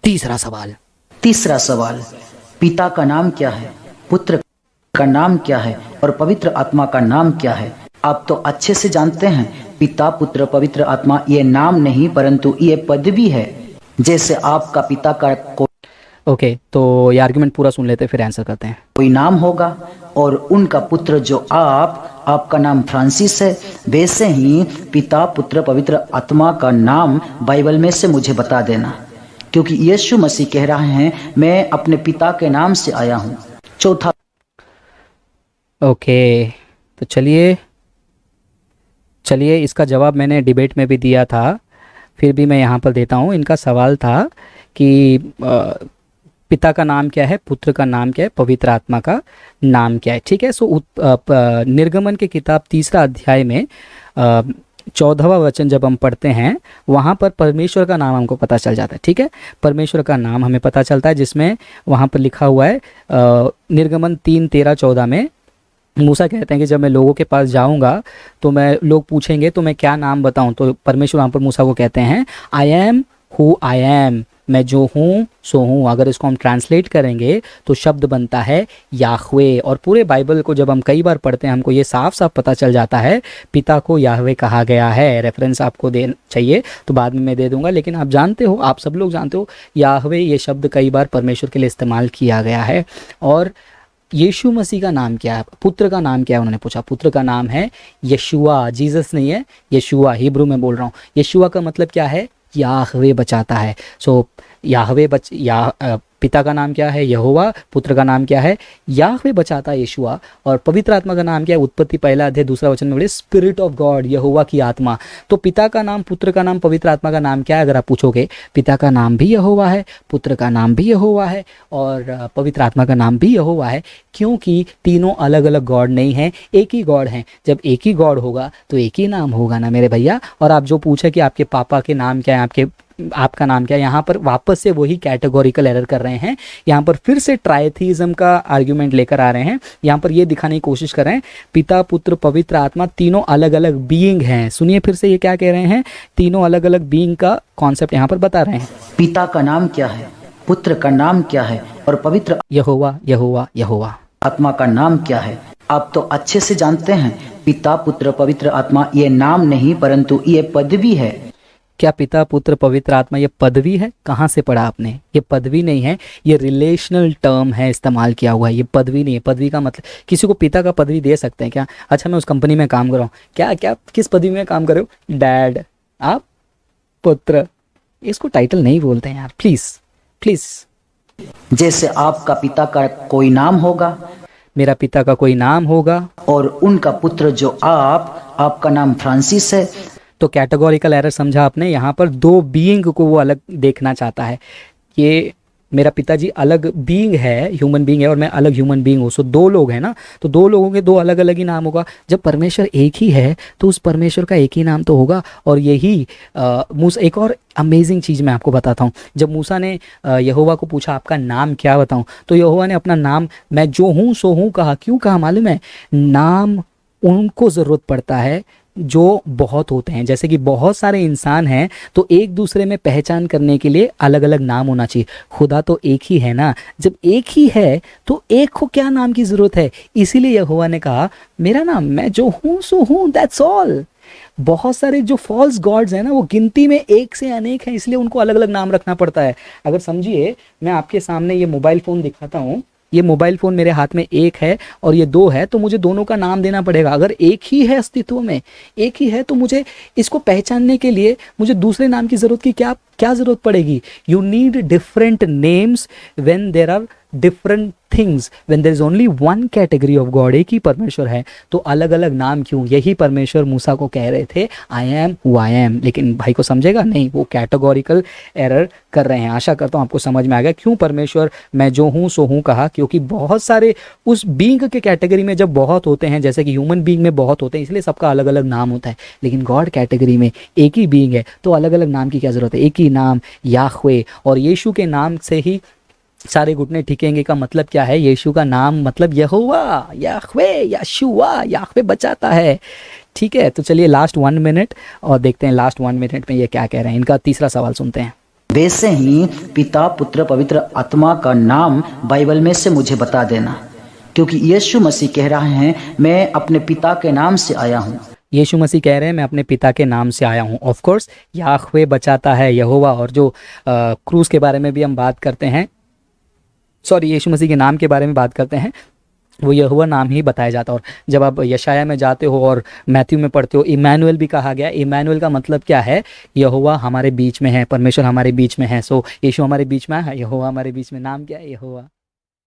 तीसरा सवाल। तीसरा सवाल, पिता का नाम क्या है, पुत्र का नाम क्या है और पवित्र आत्मा का नाम क्या है? आप तो अच्छे से जानते हैं, पिता पुत्र पवित्र आत्मा ये नाम नहीं परंतु ये पदवी है। जैसे आपका पिता का ओके, तो ये आर्गुमेंट पूरा सुन लेते फिर आंसर करते हैं। कोई नाम होगा और उनका पुत्र जो आपका नाम फ्रांसिस है, वैसे ही पिता पुत्र पवित्र आत्मा का नाम बाइबल में से मुझे बता देना, क्योंकि यीशु मसीह कह रहे हैं मैं अपने पिता के नाम से आया हूँ। चौथा, ओके, तो चलिए इसका जवाब मैंने डिबेट में भी दिया था, फिर भी मैं यहाँ पर देता हूँ। इनका सवाल था कि पिता का नाम क्या है, पुत्र का नाम क्या है, पवित्र आत्मा का नाम क्या है। ठीक है, सो निर्गमन की किताब 3 अध्याय में 14वां वचन जब हम पढ़ते हैं, वहाँ पर परमेश्वर का नाम हमको पता चल जाता है। ठीक है, परमेश्वर का नाम हमें पता चलता है, जिसमें वहाँ पर लिखा हुआ है निर्गमन 3:13-14 में मूसा कहते हैं कि जब मैं लोगों के पास जाऊंगा तो लोग पूछेंगे तो मैं क्या नाम बताऊं, तो परमेश्वर वहाँ पर मूसा को कहते हैं I am who I am, मैं जो हूँ सो हूँ। अगर इसको हम ट्रांसलेट करेंगे तो शब्द बनता है याहवे। और पूरे बाइबल को जब हम कई बार पढ़ते हैं हमको ये साफ साफ पता चल जाता है पिता को याहवे कहा गया है। रेफरेंस आपको दे चाहिए तो बाद में मैं दे दूंगा, लेकिन आप जानते हो, आप सब लोग जानते हो याहवे ये शब्द कई बार परमेश्वर के लिए इस्तेमाल किया गया है। और यीशु मसीह का नाम क्या है, पुत्र का नाम क्या है, उन्होंने पूछा। पुत्र का नाम है यशुआ, जीसस नहीं है, यशुआ, हिब्रू में बोल रहा हूँ। यशुआ का मतलब क्या है, याहवे बचाता है। सो याहवे पिता का नाम क्या है, यहोवा। पुत्र का नाम क्या है, याहवे बचाता है, यशुआ। और पवित्र आत्मा का नाम क्या है, उत्पत्ति 1 अध्याय 2 वचन में बोले स्पिरिट ऑफ गॉड, यहोवा की आत्मा। तो पिता का नाम, पुत्र का नाम, पवित्र आत्मा का नाम क्या है? अगर आप पूछोगे, पिता का नाम भी यहोवा है, पुत्र का नाम भी यहोवा है और पवित्र आत्मा का नाम भी यहोवा है, क्योंकि तीनों अलग अलग गॉड नहीं हैं, एक ही गॉड हैं। जब एक ही गॉड होगा तो एक ही नाम होगा ना मेरे भैया। और आप जो पूछे कि आपके पापा के नाम क्या है, आपका नाम क्या है, यहाँ पर वापस से वही कैटेगोरिकल एरर कर रहे हैं। यहाँ पर फिर से ट्राइथीज्म का आर्ग्यूमेंट लेकर आ रहे हैं। यहाँ पर ये दिखाने की कोशिश कर रहे हैं पिता पुत्र पवित्र आत्मा तीनों अलग अलग बीइंग हैं। सुनिए फिर से ये क्या कह रहे हैं, तीनों अलग अलग बीइंग का कॉन्सेप्ट यहाँ पर बता रहे हैं। पिता का नाम क्या है, पुत्र का नाम क्या है और पवित्र यहोवा यहोवा यहोवा आत्मा का नाम क्या है? आप तो अच्छे से जानते हैं, पिता पुत्र पवित्र आत्मा ये नाम नहीं परंतु ये पदवी है। क्या पिता पुत्र पवित्र आत्मा ये पदवी है? कहाँ से पढ़ा आपने? ये पदवी नहीं है, ये रिलेशनल टर्म है, इस्तेमाल किया हुआ है। ये पदवी नहीं है। पदवी का मतलब किसी को पिता का पदवी दे सकते हैं क्या? अच्छा मैं उस कंपनी में काम कर रहा हूँ, क्या किस पदवी में काम कर रहे हो? डैड, आप पुत्र, इसको टाइटल नहीं बोलते हैं यार, प्लीज। जैसे आपका पिता का कोई नाम होगा, मेरा पिता का कोई नाम होगा और उनका पुत्र जो आपका नाम फ्रांसिस है। तो कैटेगोरिकल एरर समझा आपने। यहाँ पर दो बीइंग को वो अलग देखना चाहता है। ये मेरा पिताजी अलग बीइंग है, ह्यूमन बीइंग है, और मैं अलग ह्यूमन बीइंग हूँ। सो दो लोग हैं ना, तो दो लोगों के दो अलग अलग ही नाम होगा। जब परमेश्वर एक ही है तो उस परमेश्वर का एक ही नाम तो होगा। और यही मूसा, एक और अमेजिंग चीज़ मैं आपको बताता हूँ। जब मूसा ने यहोवा को पूछा आपका नाम क्या बताऊँ, तो यहोवा ने अपना नाम मैं जो हूँ सो हूँ कहा। क्यों कहा मालूम है? नाम उनको ज़रूरत पड़ता है जो बहुत होते हैं। जैसे कि बहुत सारे इंसान हैं तो एक दूसरे में पहचान करने के लिए अलग अलग नाम होना चाहिए। खुदा तो एक ही है ना, जब एक ही है तो एक को क्या नाम की जरूरत है? इसीलिए यहोवा ने कहा मेरा नाम मैं जो हूं सो हूं, दैट्स ऑल। बहुत सारे जो फॉल्स गॉड्स हैं ना, वो गिनती में एक से अनेक हैं, इसलिए उनको अलग अलग नाम रखना पड़ता है। अगर समझिए, मैं आपके सामने ये मोबाइल फ़ोन दिखाता हूँ, ये मोबाइल फ़ोन मेरे हाथ में एक है और ये दो है, तो मुझे दोनों का नाम देना पड़ेगा। अगर एक ही है अस्तित्व में, एक ही है, तो मुझे इसको पहचानने के लिए मुझे दूसरे नाम की ज़रूरत की क्या ज़रूरत पड़ेगी? You need different names when there are different things, when there is only one category of God. एक ही परमेश्वर है तो अलग अलग नाम क्यों? यही परमेश्वर मूसा को कह रहे थे I am who I am. लेकिन भाई को समझेगा नहीं, वो कैटेगोरिकल एरर कर रहे हैं। आशा करता हूँ आपको समझ में आ गया क्यों परमेश्वर मैं जो हूँ सो हूँ कहा। क्योंकि बहुत सारे उस बीइंग के कैटेगरी में जब बहुत होते हैं, जैसे कि ह्यूमन बीइंग में बहुत होते हैं, इसलिए सबका अलग अलग नाम होता है। लेकिन गॉड कैटेगरी में एक ही बीइंग है तो अलग अलग नाम की क्या ज़रूरत है? एक ही नाम याहवे। और यीशु के नाम से ही सारे घुटने टिकेंगे का मतलब क्या है? यीशु का नाम मतलब यहोवा, याहवे, यशुआ, याहवे बचाता है। ठीक है, तो चलिए लास्ट 1 मिनट और देखते हैं लास्ट 1 मिनट में ये क्या कह रहे हैं। इनका तीसरा सवाल सुनते हैं। वैसे ही पिता पुत्र पवित्र आत्मा का नाम बाइबल में से मुझे बता देना, क्योंकि यीशु मसीह कह रहा है मैं अपने पिता के नाम से आया हूँ। यीशु मसीह कह रहे हैं मैं अपने पिता के नाम से आया हूँ। ऑफ कोर्स याहवे बचाता है, यहोवा, और जो क्रूस के बारे में भी हम बात करते हैं, सॉरी यीशु मसीह के नाम के बारे में बात करते हैं, वो यहोवा नाम ही बताया जाता है। और जब आप यशाया में जाते हो और मैथ्यू में पढ़ते हो, इमैनुअल भी कहा गया। इमैनुअल का मतलब क्या है? यहोवा हमारे बीच में है, परमेश्वर हमारे बीच में है। सो यीशु हमारे बीच में है, यहोवा हमारे बीच में। नाम क्या है? यहोवा।